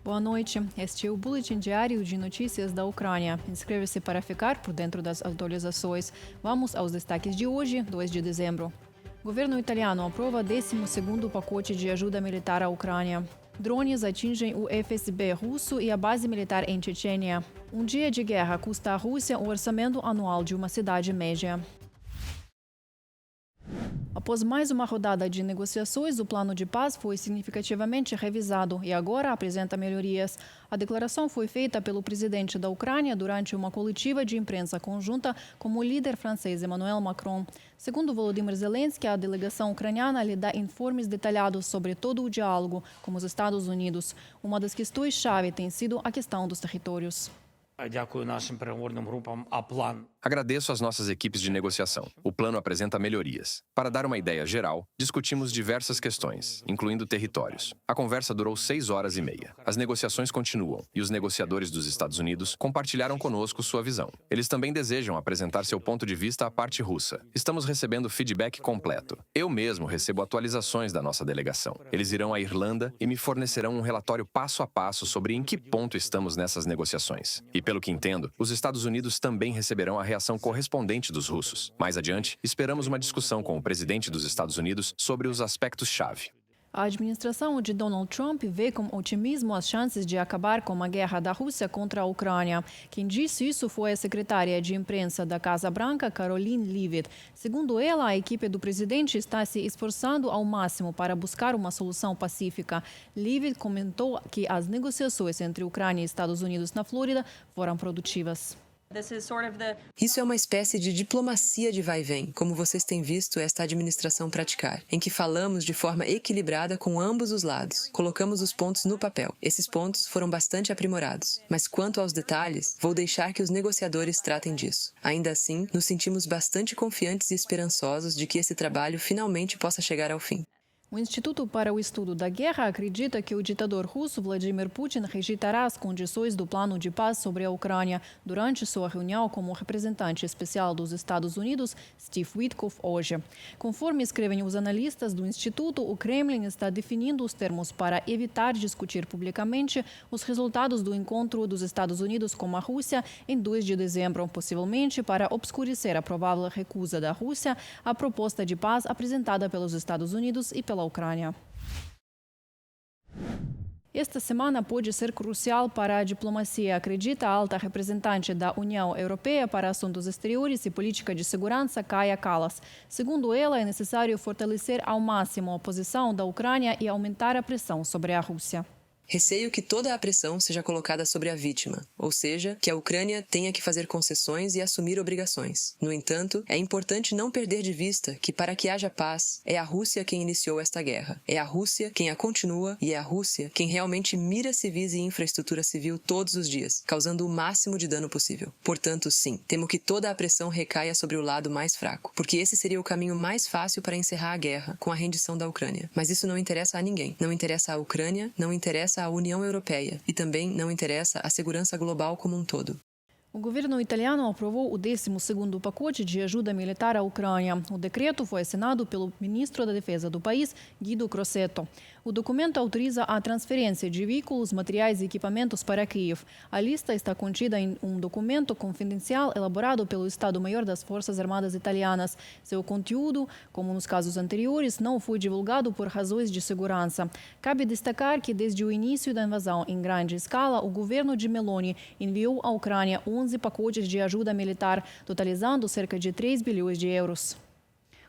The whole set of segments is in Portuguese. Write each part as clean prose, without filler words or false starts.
Boa noite. Este é o Boletim Diário de Notícias da Ucrânia. Inscreva-se para ficar por dentro das atualizações. Vamos aos destaques de hoje, 2 de dezembro. O governo italiano aprova 12º pacote de ajuda militar à Ucrânia. Drones atingem o FSB russo e a base militar em Chechênia. Um dia de guerra custa à Rússia o orçamento anual de uma cidade média. Após mais uma rodada de negociações, o plano de paz foi significativamente revisado e agora apresenta melhorias. A declaração foi feita pelo presidente da Ucrânia durante uma coletiva de imprensa conjunta com o líder francês Emmanuel Macron. Segundo Volodymyr Zelensky, a delegação ucraniana lhe dá informes detalhados sobre todo o diálogo com os Estados Unidos. Uma das questões-chave tem sido a questão dos territórios. Agradeço às nossas equipes de negociação. O plano apresenta melhorias. Para dar uma ideia geral, discutimos diversas questões, incluindo territórios. A conversa durou 6 horas e meia. As negociações continuam e os negociadores dos Estados Unidos compartilharam conosco sua visão. Eles também desejam apresentar seu ponto de vista à parte russa. Estamos recebendo feedback completo. Eu mesmo recebo atualizações da nossa delegação. Eles irão à Irlanda e me fornecerão um relatório passo a passo sobre em que ponto estamos nessas negociações. E pelo que entendo, os Estados Unidos também receberão a reação correspondente dos russos. Mais adiante, esperamos uma discussão com o presidente dos Estados Unidos sobre os aspectos-chave. A administração de Donald Trump vê com otimismo as chances de acabar com a guerra da Rússia contra a Ucrânia. Quem disse isso foi a secretária de imprensa da Casa Branca, Karoline Leavitt. Segundo ela, a equipe do presidente está se esforçando ao máximo para buscar uma solução pacífica. Leavitt comentou que as negociações entre Ucrânia e Estados Unidos na Flórida foram produtivas. Isso é uma espécie de diplomacia de vai e vem, como vocês têm visto esta administração praticar, em que falamos de forma equilibrada com ambos os lados. Colocamos os pontos no papel. Esses pontos foram bastante aprimorados. Mas quanto aos detalhes, vou deixar que os negociadores tratem disso. Ainda assim, nos sentimos bastante confiantes e esperançosos de que esse trabalho finalmente possa chegar ao fim. O Instituto para o Estudo da Guerra acredita que o ditador russo Vladimir Putin rejeitará as condições do plano de paz sobre a Ucrânia durante sua reunião com o representante especial dos Estados Unidos, Steve Witkoff, hoje. Conforme escrevem os analistas do Instituto, o Kremlin está definindo os termos para evitar discutir publicamente os resultados do encontro dos Estados Unidos com a Rússia em 2 de dezembro, possivelmente para obscurecer a provável recusa da Rússia à proposta de paz apresentada pelos Estados Unidos e pela Ucrânia. Esta semana pode ser crucial para a diplomacia, acredita a alta representante da União Europeia para Assuntos Exteriores e Política de Segurança, Kaja Kallas. Segundo ela, é necessário fortalecer ao máximo a posição da Ucrânia e aumentar a pressão sobre a Rússia. Receio que toda a pressão seja colocada sobre a vítima, ou seja, que a Ucrânia tenha que fazer concessões e assumir obrigações. No entanto, é importante não perder de vista que, para que haja paz, é a Rússia quem iniciou esta guerra. É a Rússia quem a continua e é a Rússia quem realmente mira civis e infraestrutura civil todos os dias, causando o máximo de dano possível. Portanto, sim, temo que toda a pressão recaia sobre o lado mais fraco, porque esse seria o caminho mais fácil para encerrar a guerra, com a rendição da Ucrânia. Mas isso não interessa a ninguém. Não interessa à Ucrânia, não interessa à União Europeia e também não interessa à segurança global como um todo. O governo italiano aprovou o 12º pacote de ajuda militar à Ucrânia. O decreto foi assinado pelo ministro da Defesa do país, Guido Crosetto. O documento autoriza a transferência de veículos, materiais e equipamentos para Kiev. A lista está contida em um documento confidencial elaborado pelo Estado-Maior das Forças Armadas Italianas. Seu conteúdo, como nos casos anteriores, não foi divulgado por razões de segurança. Cabe destacar que desde o início da invasão em grande escala, o governo de Meloni enviou à Ucrânia 11 pacotes de ajuda militar, totalizando cerca de 3 bilhões de euros.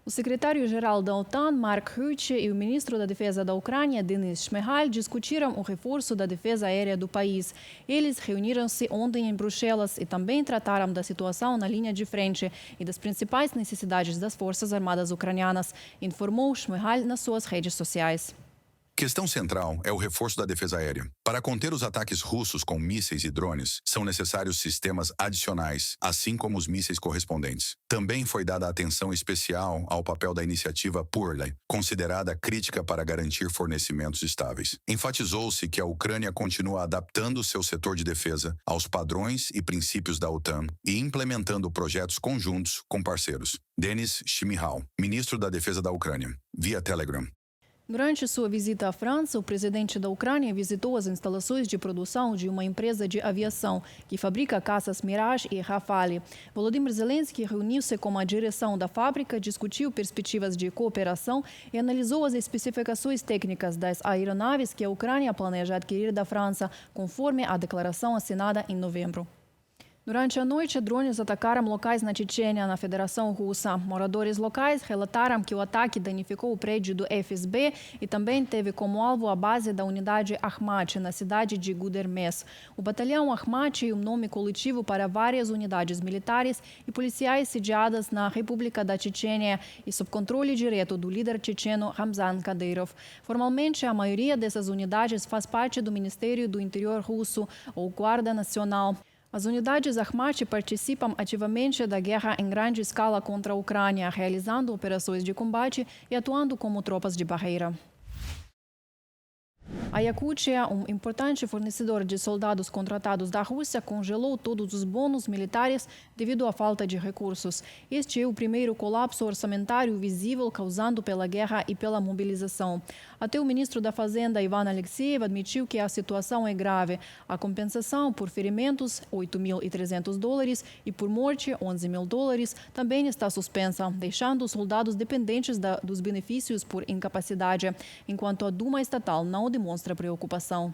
O secretário-geral da OTAN, Mark Rutte, e o ministro da Defesa da Ucrânia, Denis Shmyhal, discutiram o reforço da defesa aérea do país. Eles reuniram-se ontem em Bruxelas e também trataram da situação na linha de frente e das principais necessidades das Forças Armadas ucranianas, informou Shmyhal nas suas redes sociais. Questão central é o reforço da defesa aérea. Para conter os ataques russos com mísseis e drones, são necessários sistemas adicionais, assim como os mísseis correspondentes. Também foi dada atenção especial ao papel da iniciativa Purley, considerada crítica para garantir fornecimentos estáveis. Enfatizou-se que a Ucrânia continua adaptando seu setor de defesa aos padrões e princípios da OTAN e implementando projetos conjuntos com parceiros. Denis Shmyhal, ministro da Defesa da Ucrânia, via Telegram. Durante sua visita à França, o presidente da Ucrânia visitou as instalações de produção de uma empresa de aviação que fabrica caças Mirage e Rafale. Volodymyr Zelensky reuniu-se com a direção da fábrica, discutiu perspectivas de cooperação e analisou as especificações técnicas das aeronaves que a Ucrânia planeja adquirir da França, conforme a declaração assinada em novembro. Durante a noite, drones atacaram locais na Chechênia, na Federação Russa. Moradores locais relataram que o ataque danificou o prédio do FSB e também teve como alvo a base da unidade Akhmat, na cidade de Gudermes. O batalhão Akhmat é um nome coletivo para várias unidades militares e policiais sediadas na República da Chechênia e sob controle direto do líder checheno Ramzan Kadyrov. Formalmente, a maioria dessas unidades faz parte do Ministério do Interior russo ou Guarda Nacional. As unidades Akhmat participam ativamente da guerra em grande escala contra a Ucrânia, realizando operações de combate e atuando como tropas de barreira. A Iacútia, um importante fornecedor de soldados contratados da Rússia, congelou todos os bônus militares devido à falta de recursos. Este é o primeiro colapso orçamentário visível causado pela guerra e pela mobilização. Até o ministro da Fazenda, Ivan Alexeyev, admitiu que a situação é grave. A compensação por ferimentos, $8.300, e por morte, $11.000, também está suspensa, deixando os soldados dependentes dos benefícios por incapacidade, enquanto a Duma estatal não demonstra preocupação.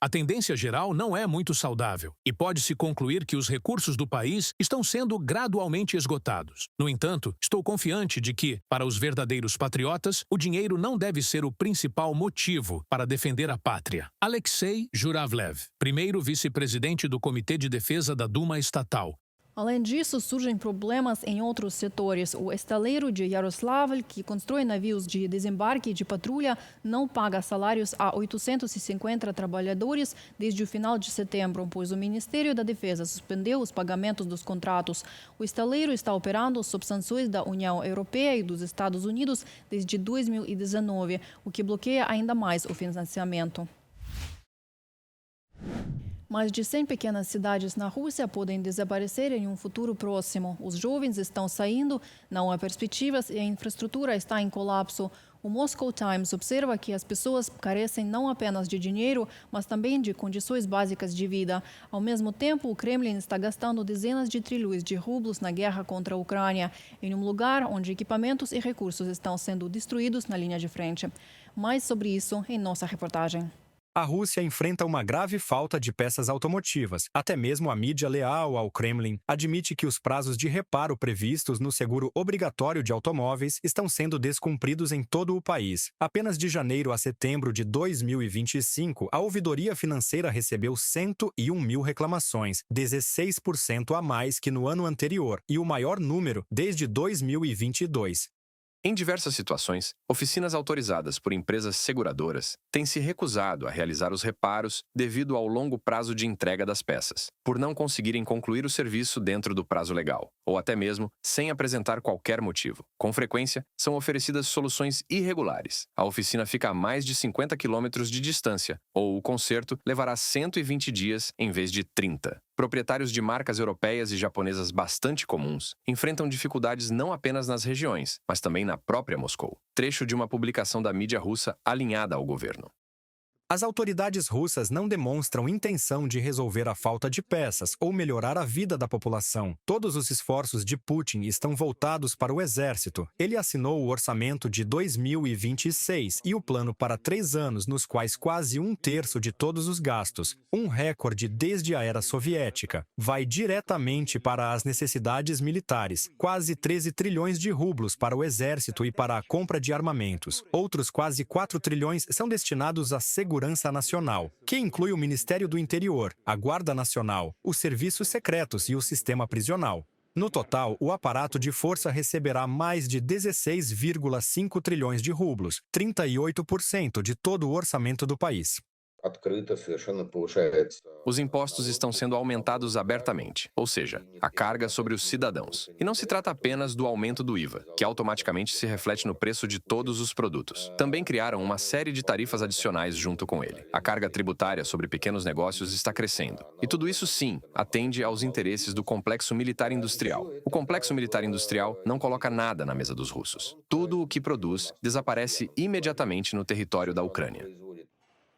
A tendência geral não é muito saudável e pode-se concluir que os recursos do país estão sendo gradualmente esgotados. No entanto, estou confiante de que, para os verdadeiros patriotas, o dinheiro não deve ser o principal motivo para defender a pátria. Alexei Juravlev, primeiro vice-presidente do Comitê de Defesa da Duma Estatal. Além disso, surgem problemas em outros setores. O estaleiro de Yaroslavl, que constrói navios de desembarque e de patrulha, não paga salários a 850 trabalhadores desde o final de setembro, pois o Ministério da Defesa suspendeu os pagamentos dos contratos. O estaleiro está operando sob sanções da União Europeia e dos Estados Unidos desde 2019, o que bloqueia ainda mais o financiamento. Mais de 100 pequenas cidades na Rússia podem desaparecer em um futuro próximo. Os jovens estão saindo, não há perspectivas e a infraestrutura está em colapso. O Moscow Times observa que as pessoas carecem não apenas de dinheiro, mas também de condições básicas de vida. Ao mesmo tempo, o Kremlin está gastando dezenas de trilhões de rublos na guerra contra a Ucrânia, em um lugar onde equipamentos e recursos estão sendo destruídos na linha de frente. Mais sobre isso em nossa reportagem. A Rússia enfrenta uma grave falta de peças automotivas. Até mesmo a mídia leal ao Kremlin admite que os prazos de reparo previstos no seguro obrigatório de automóveis estão sendo descumpridos em todo o país. Apenas de janeiro a setembro de 2025, a ouvidoria financeira recebeu 101 mil reclamações, 16% a mais que no ano anterior, e o maior número desde 2022. Em diversas situações, oficinas autorizadas por empresas seguradoras têm se recusado a realizar os reparos devido ao longo prazo de entrega das peças, por não conseguirem concluir o serviço dentro do prazo legal, ou até mesmo sem apresentar qualquer motivo. Com frequência, são oferecidas soluções irregulares. A oficina fica a mais de 50 quilômetros de distância, ou o conserto levará 120 dias em vez de 30. Proprietários de marcas europeias e japonesas bastante comuns enfrentam dificuldades não apenas nas regiões, mas também na própria Moscou. Trecho de uma publicação da mídia russa alinhada ao governo. As autoridades russas não demonstram intenção de resolver a falta de peças ou melhorar a vida da população. Todos os esforços de Putin estão voltados para o exército. Ele assinou o orçamento de 2026 e o plano para 3 anos, nos quais quase 1/3 de todos os gastos, um recorde desde a era soviética, vai diretamente para as necessidades militares. Quase 13 trilhões de rublos para o exército e para a compra de armamentos. Outros quase 4 trilhões são destinados à segurança nacional, que inclui o Ministério do Interior, a Guarda Nacional, os serviços secretos e o sistema prisional. No total, o aparato de força receberá mais de 16,5 trilhões de rublos, 38% de todo o orçamento do país. открыто совершенно повышается. Os impostos estão sendo aumentados abertamente, ou seja, a carga sobre os cidadãos. E não se trata apenas do aumento do IVA, que automaticamente se reflete no preço de todos os produtos. Também criaram uma série de tarifas adicionais junto com ele. A carga tributária sobre pequenos negócios está crescendo. E tudo isso, sim, atende aos interesses do complexo militar industrial. O complexo militar industrial não coloca nada na mesa dos russos. Tudo o que produz desaparece imediatamente no território da Ucrânia.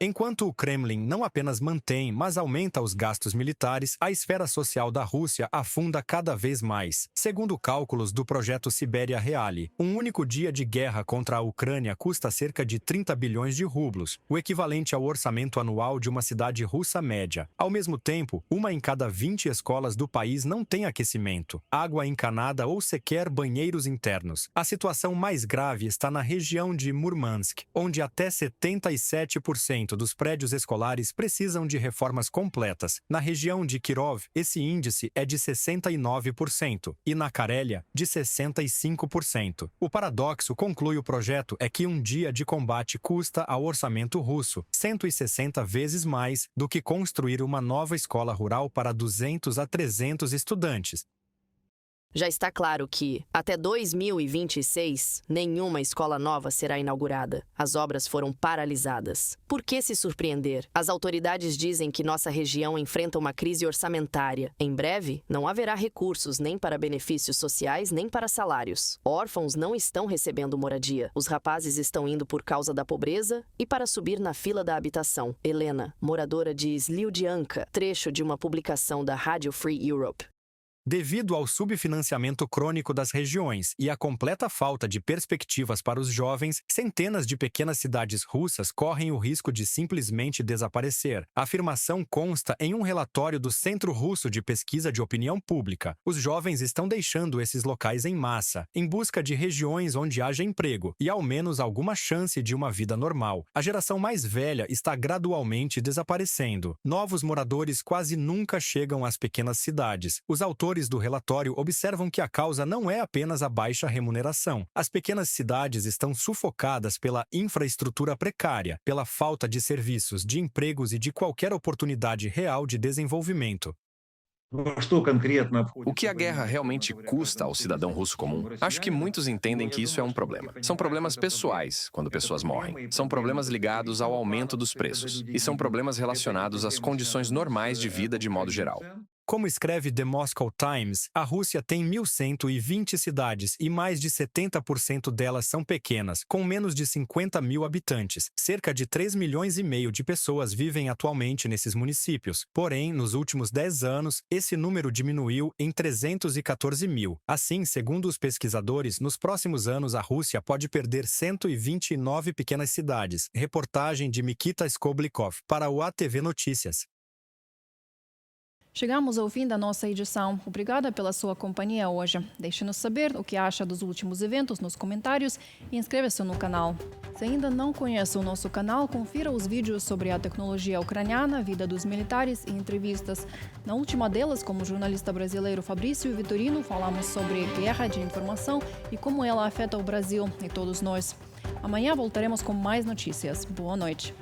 Enquanto o Kremlin não apenas mantém, mas aumenta os gastos militares, a esfera social da Rússia afunda cada vez mais. Segundo cálculos do projeto Sibéria Reale, um único dia de guerra contra a Ucrânia custa cerca de 30 bilhões de rublos, o equivalente ao orçamento anual de uma cidade russa média. Ao mesmo tempo, uma em cada 20 escolas do país não tem aquecimento, água encanada ou sequer banheiros internos. A situação mais grave está na região de Murmansk, onde até 77% dos prédios escolares precisam de reformas completas. Na região de Kirov, esse índice é de 69% e na Carélia, de 65%. O paradoxo, conclui o projeto, é que um dia de combate custa ao orçamento russo 160 vezes mais do que construir uma nova escola rural para 200 a 300 estudantes. Já está claro que, até 2026, nenhuma escola nova será inaugurada. As obras foram paralisadas. Por que se surpreender? As autoridades dizem que nossa região enfrenta uma crise orçamentária. Em breve, não haverá recursos nem para benefícios sociais nem para salários. Órfãos não estão recebendo moradia. Os rapazes estão indo por causa da pobreza e para subir na fila da habitação. Helena, moradora de Sliudianka, trecho de uma publicação da Radio Free Europe. Devido ao subfinanciamento crônico das regiões e à completa falta de perspectivas para os jovens, centenas de pequenas cidades russas correm o risco de simplesmente desaparecer. A afirmação consta em um relatório do Centro Russo de Pesquisa de Opinião Pública. Os jovens estão deixando esses locais em massa, em busca de regiões onde haja emprego e ao menos alguma chance de uma vida normal. A geração mais velha está gradualmente desaparecendo. Novos moradores quase nunca chegam às pequenas cidades. Os autores do relatório observam que a causa não é apenas a baixa remuneração. As pequenas cidades estão sufocadas pela infraestrutura precária, pela falta de serviços, de empregos e de qualquer oportunidade real de desenvolvimento. O que a guerra realmente custa ao cidadão russo comum? Acho que muitos entendem que isso é um problema. São problemas pessoais, quando pessoas morrem. São problemas ligados ao aumento dos preços. E são problemas relacionados às condições normais de vida de modo geral. Como escreve The Moscow Times, a Rússia tem 1.120 cidades e mais de 70% delas são pequenas, com menos de 50 mil habitantes. Cerca de 3,5 milhões de pessoas vivem atualmente nesses municípios. Porém, nos últimos 10 anos, esse número diminuiu em 314 mil. Assim, segundo os pesquisadores, nos próximos anos a Rússia pode perder 129 pequenas cidades. Reportagem de Mikita Skoblikov para o ATV Notícias. Chegamos ao fim da nossa edição. Obrigada pela sua companhia hoje. Deixe-nos saber o que acha dos últimos eventos nos comentários e inscreva-se no canal. Se ainda não conhece o nosso canal, confira os vídeos sobre a tecnologia ucraniana, vida dos militares e entrevistas. Na última delas, como o jornalista brasileiro Fabrício Vitorino, falamos sobre guerra de informação e como ela afeta o Brasil e todos nós. Amanhã voltaremos com mais notícias. Boa noite.